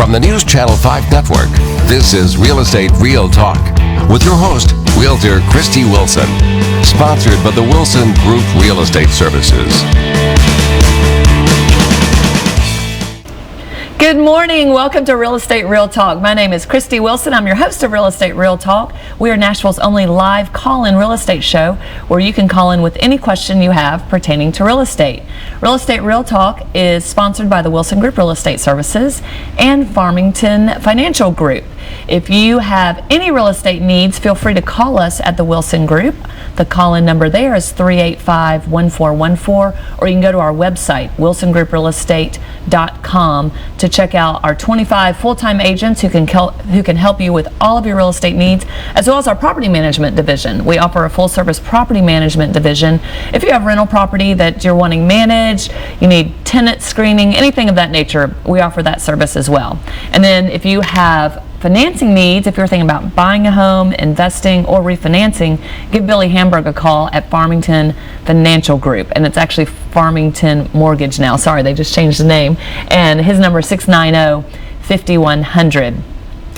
From the News Channel 5 Network, this is Real Estate Real Talk with your host, Realtor Christy Wilson. Sponsored by the Wilson Group Real Estate Services. Good morning. Welcome to Real Estate Real Talk. My name is Christy Wilson. I'm your host of Real Estate Real Talk. We are Nashville's only live call-in real estate show where you can call in with any question you have pertaining to real estate. Real Estate Real Talk is sponsored by the Wilson Group Real Estate Services and Farmington Financial Group. If you have any real estate needs, feel free to call us at the Wilson Group. The call-in number there is 385-1414, or you can go to our website, wilsongrouprealestate.com, to check out our 25 full-time agents who can help you with all of your real estate needs, as well as our property management division. We offer a full-service property management division. If you have rental property that you're wanting managed, you need tenant screening, anything of that nature, we offer that service as well. And then if you have financing needs, if you're thinking about buying a home, investing, or refinancing, give Billy Hamburg a call at Farmington Financial Group. And it's actually Farmington Mortgage now. Sorry, they just changed the name. And his number is 690-5100.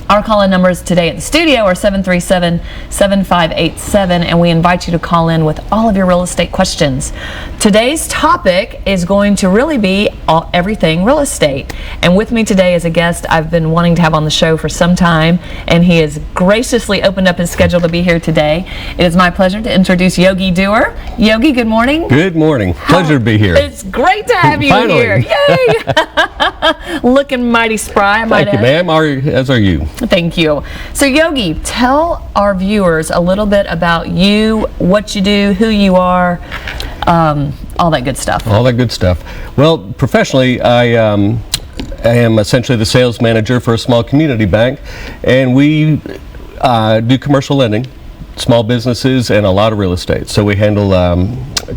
Our call-in numbers today at the studio are 737-7587, and we invite you to call in with all of your real estate questions. Today's topic is going to really be everything real estate. And with me today is a guest I've been wanting to have on the show for some time, and he has graciously opened up his schedule to be here today. It is my pleasure to introduce Yogi Dougher. Yogi, good morning. Good morning. Pleasure to be here. It's great to have you here. Yay! Looking mighty spry, I might Thank you, ma'am. As are you. Thank you. So Yogi, tell our viewers a little bit about you, what you do, who you are, all that good stuff. All that good stuff. Well, professionally, I am essentially the sales manager for a small community bank, and we do commercial lending, small businesses, and a lot of real estate. So we handle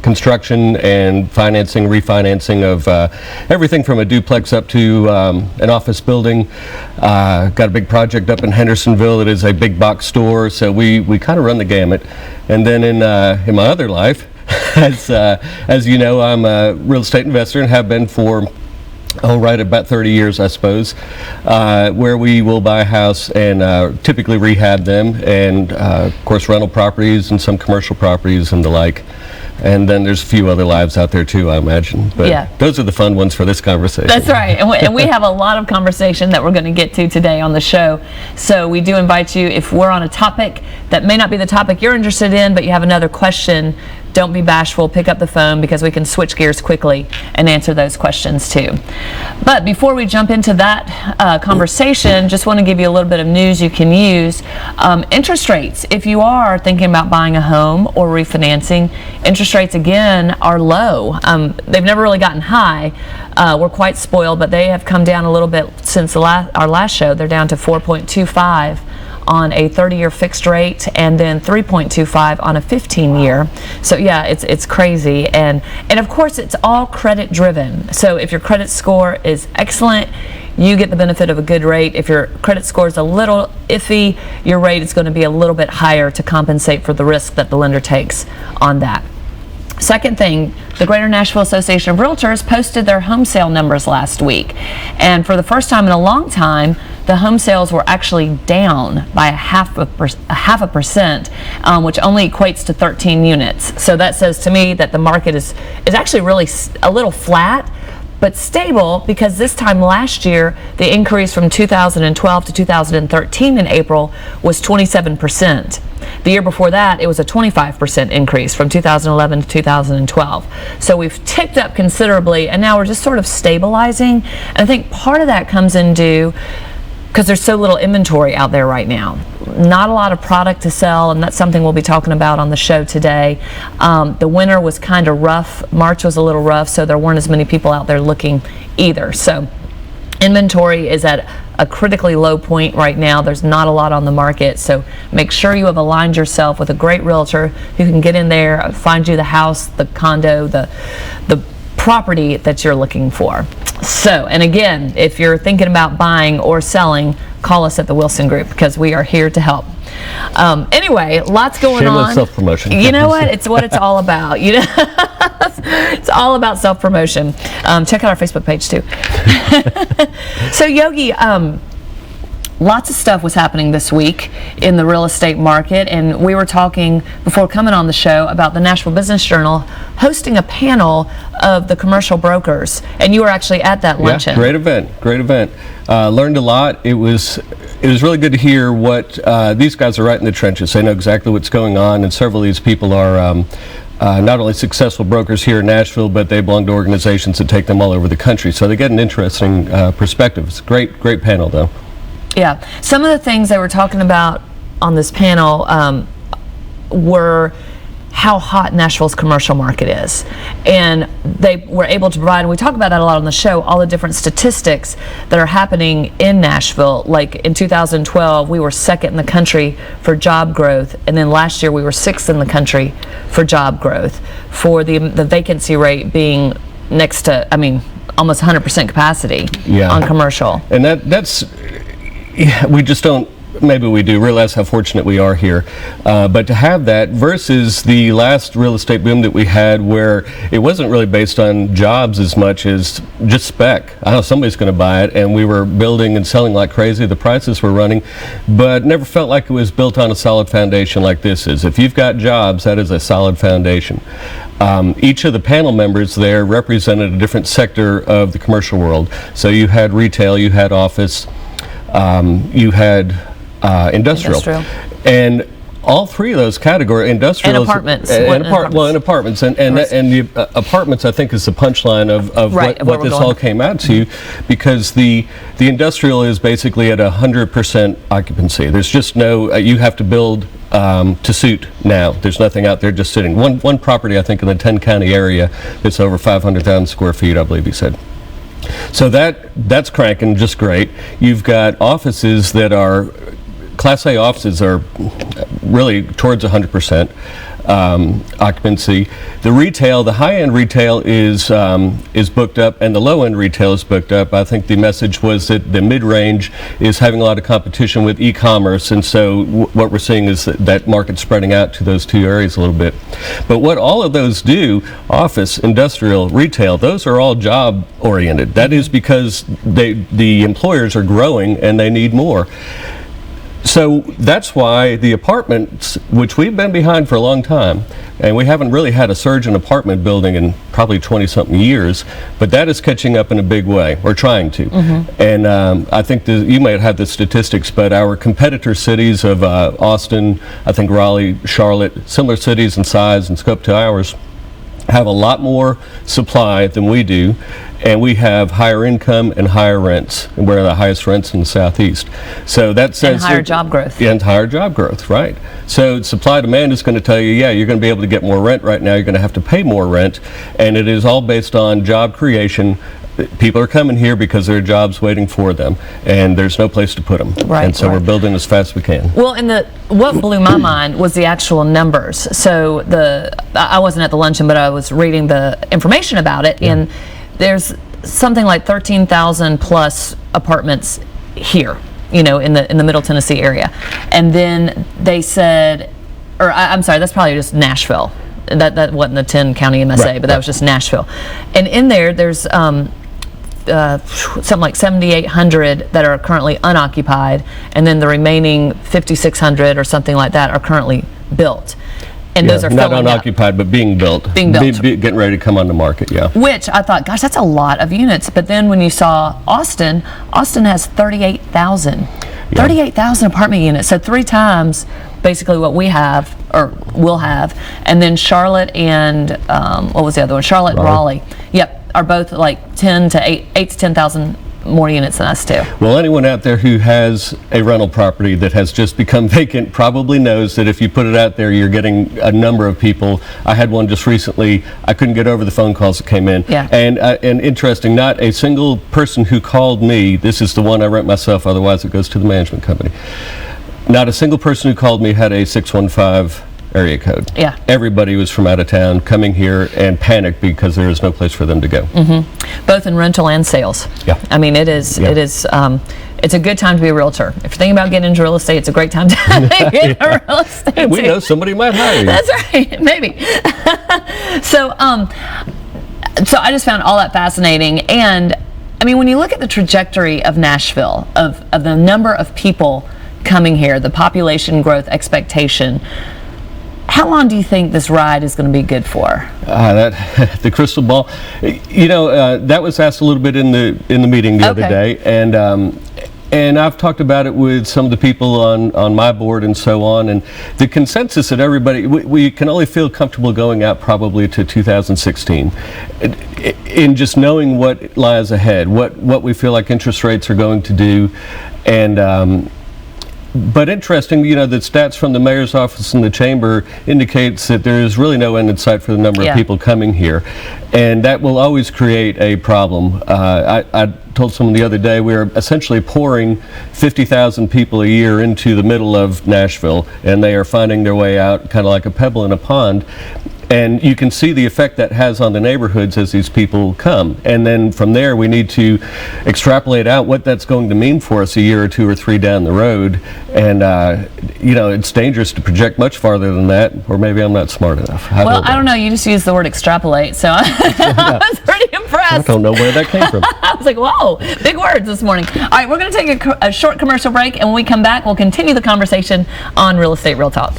construction and financing, refinancing of everything from a duplex up to an office building. Got a big project up in Hendersonville that is a big box store, so we kind of run the gamut. And then in my other life, as you know, I'm a real estate investor and have been for about 30 years, I suppose, where we will buy a house and typically rehab them, and of course rental properties and some commercial properties and the like. And then there's a few other lives out there too, I imagine. But yeah, those are the fun ones for this conversation. That's right. And we have a lot of conversation that we're going to get to today on the show. So we do invite you, if we're on a topic that may not be the topic you're interested in, but you have another question, don't be bashful, pick up the phone, because we can switch gears quickly and answer those questions too. But before we jump into that conversation, just want to give you a little bit of news you can use. Interest rates, if you are thinking about buying a home or refinancing, interest rates again are low. They've never really gotten high. We're quite spoiled, but they have come down a little bit since our last show. They're down to 4.25 on a 30-year fixed rate, and then 3.25 on a 15-year. So yeah, it's crazy, and of course it's all credit driven. So if your credit score is excellent, you get the benefit of a good rate. If your credit score is a little iffy, your rate is going to be a little bit higher to compensate for the risk that the lender takes on that. Second thing, the Greater Nashville Association of Realtors posted their home sale numbers last week. And for the first time in a long time, the home sales were actually down by a half a percent, which only equates to 13 units. So that says to me that the market is actually really a little flat, but stable, because this time last year, the increase from 2012 to 2013 in April was 27%. The year before that, it was a 25% increase from 2011 to 2012. So we've ticked up considerably, and now we're just sort of stabilizing. And I think part of that comes into because there's so little inventory out there right now. Not a lot of product to sell, and that's something we'll be talking about on the show today. The winter was kind of rough. March was a little rough, so there weren't as many people out there looking either. So inventory is at a critically low point right now. There's not a lot on the market, so make sure you have aligned yourself with a great realtor who can get in there, find you the house, the condo, the property that you're looking for. So, and again, if you're thinking about buying or selling, call us at the Wilson Group, because we are here to help. Anyway, lots going Shameless on. self-promotion. You know what? It's what it's all about. You know, it's all about self-promotion. Check out our Facebook page too. So Yogi, lots of stuff was happening this week in the real estate market, and we were talking before coming on the show about the Nashville Business Journal hosting a panel of the commercial brokers, and you were actually at that luncheon. Yeah, great event. Learned a lot. It was really good to hear what these guys are right in the trenches. They know exactly what's going on, and several of these people are not only successful brokers here in Nashville, but they belong to organizations that take them all over the country. So they get an interesting perspective. It's a great panel, though. Yeah, some of the things they were talking about on this panel were how hot Nashville's commercial market is. And they were able to provide, and we talk about that a lot on the show, all the different statistics that are happening in Nashville. Like in 2012, we were second in the country for job growth, and then last year we were sixth in the country for job growth, for the vacancy rate being next to, almost 100% capacity on commercial. And that's, we just don't, maybe we do realize how fortunate we are here, but to have that versus the last real estate boom that we had, where it wasn't really based on jobs as much as just spec. I know somebody's going to buy it, and we were building and selling like crazy. The prices were running, but never felt like it was built on a solid foundation like this is. If you've got jobs, that is a solid foundation. Each of the panel members there represented a different sector of the commercial world. So you had retail, you had office, you had industrial. And all three of those categories, industrial and apartments, and apartments, and the apartments, I think, is the punchline of what this all came out to, because the industrial is basically at 100% occupancy. There's just no, you have to build to suit now. There's nothing out there just sitting. One property, I think, in the 10-county area that's over 500,000 square feet, I believe he said. So that's cranking just great. You've got offices that are, Class A offices are really towards 100% occupancy. The retail, the high-end retail is booked up, and the low-end retail is booked up. I think the message was that the mid-range is having a lot of competition with e-commerce, and so what we're seeing is that market spreading out to those two areas a little bit. But what all of those do, office, industrial, retail, those are all job-oriented. That is because the employers are growing and they need more. So that's why the apartments, which we've been behind for a long time, and we haven't really had a surge in apartment building in probably 20-something years, but that is catching up in a big way, or trying to. And I think you might have the statistics, but our competitor cities of Austin, I think Raleigh, Charlotte, similar cities in size and scope to ours, have a lot more supply than we do, and we have higher income and higher rents, and we're the highest rents in the Southeast. So that says, and higher job growth. And higher job growth, right. So supply demand is going to tell you, yeah, you're going to be able to get more rent right now, you're going to have to pay more rent, and it is all based on job creation. People are coming here because there are jobs waiting for them, and there's no place to put them. And so we're building as fast as we can. Well, and what blew my mind was the actual numbers. So I wasn't at the luncheon, but I was reading the information about it, and there's something like 13,000 plus apartments here, in the Middle Tennessee area. And then they said, I'm sorry, that's probably just Nashville. That wasn't the 10-county MSA, but that was just Nashville. And in there's something like 7,800 that are currently unoccupied, and then the remaining 5,600 or something like that are currently built. And those are not filling unoccupied, but being built. Getting ready to come on the market, Which I thought, gosh, that's a lot of units. But then when you saw Austin has 38,000. 38,000 apartment units. So 3 times basically what we have, or will have. And then Charlotte and, what was the other one? Charlotte and Raleigh. Yep, are both like 8 to 10,000 more units than us too. Well, anyone out there who has a rental property that has just become vacant probably knows that if you put it out there, you're getting a number of people. I had one just recently. I couldn't get over the phone calls that came in. And interesting, not a single person who called me, this is the one I rent myself, otherwise it goes to the management company. Not a single person who called me had a 615 area code. Everybody was from out of town coming here and panicked because there is no place for them to go. Both in rental and sales. I mean, it's it's a good time to be a realtor. If you're thinking about getting into real estate, it's a great time to get into real estate. Hey, we know somebody might hire you. That's right, maybe. So I just found all that fascinating. And I mean, when you look at the trajectory of Nashville, of the number of people coming here, the population growth expectation, how long do you think this ride is going to be good for? The crystal ball. That was asked a little bit in the meeting the other day, and I've talked about it with some of the people on my board and so on, and the consensus that everybody, we can only feel comfortable going out probably to 2016 in just knowing what lies ahead, what we feel like interest rates are going to do, and but interesting, the stats from the mayor's office and the chamber indicates that there is really no end in sight for the number of people coming here, and that will always create a problem. I told someone the other day we are essentially pouring 50,000 people a year into the middle of Nashville, and they are finding their way out kind of like a pebble in a pond. And you can see the effect that has on the neighborhoods as these people come. And then from there, we need to extrapolate out what that's going to mean for us a year or two or three down the road. And, it's dangerous to project much farther than that, or maybe I'm not smart enough. I don't know. You just used the word extrapolate, so I was pretty impressed. I don't know where that came from. I was like, whoa, big words this morning. All right, we're going to take a short commercial break, and when we come back, we'll continue the conversation on Real Estate Real Talk.